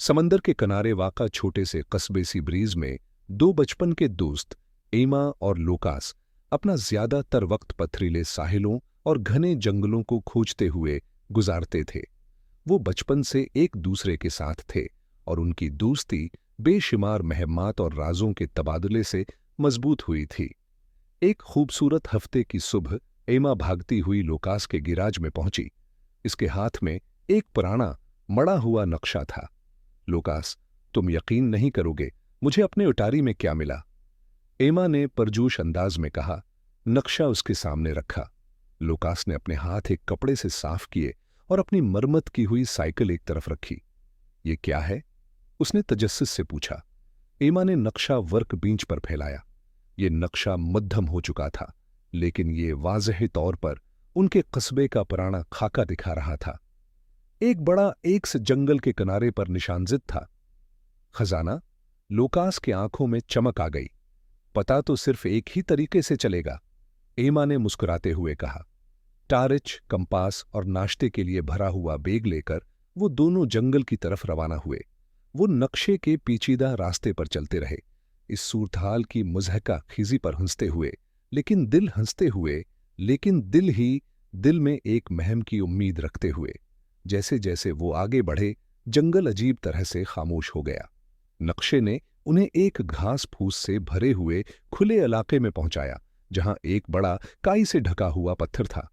समंदर के किनारे वाक़ा छोटे से कस्बे सी ब्रीज में दो बचपन के दोस्त एमा और लोकास अपना ज्यादातर वक्त पथरीले साहिलों और घने जंगलों को खोजते हुए गुजारते थे। वो बचपन से एक दूसरे के साथ थे और उनकी दोस्ती बेशुमार महम्मात और राजों के तबादले से मजबूत हुई थी। एक खूबसूरत हफ्ते की सुबह एमा भागती हुई लोकास के गिराज में पहुंची। इसके हाथ में एक पुराना मड़ा हुआ नक्शा था। लोकास, तुम यकीन नहीं करोगे मुझे अपने उटारी में क्या मिला, एमा ने परजोश अंदाज में कहा। नक्शा उसके सामने रखा। लोकास ने अपने हाथ एक कपड़े से साफ किए और अपनी मरम्मत की हुई साइकिल एक तरफ रखी। ये क्या है? उसने तजस्सुस से पूछा। एमा ने नक्शा वर्क बेंच पर फैलाया। ये नक्शा मध्यम हो चुका था, लेकिन ये वाज़ेह तौर पर उनके कस्बे का पुराना खाका दिखा रहा था। एक बड़ा एक्स जंगल के किनारे पर निशानजित था। खजाना? लोकास की आंखों में चमक आ गई। पता तो सिर्फ एक ही तरीके से चलेगा, एमा ने मुस्कुराते हुए कहा। टारिच, कंपास और नाश्ते के लिए भरा हुआ बैग लेकर वो दोनों जंगल की तरफ रवाना हुए। वो नक्शे के पेचीदा रास्ते पर चलते रहे, इस सूरतहाल की मुज़हका खिज़ी पर हंसते हुए, लेकिन दिल हंसते हुए, लेकिन दिल ही दिल में एक महम की उम्मीद रखते हुए। जैसे जैसे वो आगे बढ़े, जंगल अजीब तरह से खामोश हो गया। नक्शे ने उन्हें एक घास फूस से भरे हुए खुले इलाके में पहुंचाया, जहां एक बड़ा काई से ढका हुआ पत्थर था।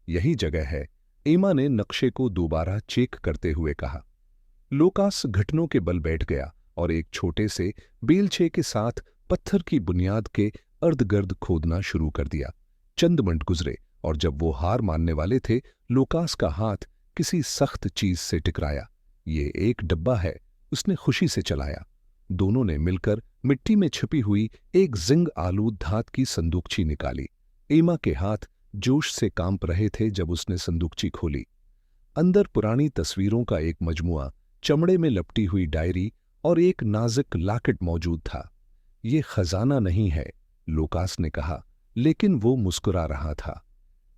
यही जगह है, एमा ने नक्शे को दोबारा चेक करते हुए कहा। लोकास घुटनों के बल बैठ गया और एक छोटे से बेलछे के साथ पत्थर की बुनियाद के अर्धगर्द खोदना शुरू कर दिया। चंद मिनट गुजरे और जब वो हार मानने वाले थे, लोकास का हाथ किसी सख्त चीज से टकराया। ये एक डब्बा है, उसने खुशी से चलाया। दोनों ने मिलकर मिट्टी में छिपी हुई एक जिंग आलूद धात की संदूकची निकाली। एमा के हाथ जोश से कांप रहे थे जब उसने संदूकची खोली। अंदर पुरानी तस्वीरों का एक मजमुआ, चमड़े में लपटी हुई डायरी और एक नाजुक लॉकेट मौजूद था। ये खजाना नहीं है, लोकास ने कहा, लेकिन वो मुस्कुरा रहा था।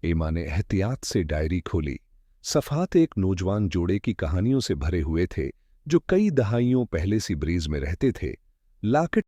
एमा ने एहतियात से डायरी खोली। सफ़ात एक नौजवान जोड़े की कहानियों से भरे हुए थे जो कई दहाइयों पहले सी ब्रीज में रहते थे। लॉकेट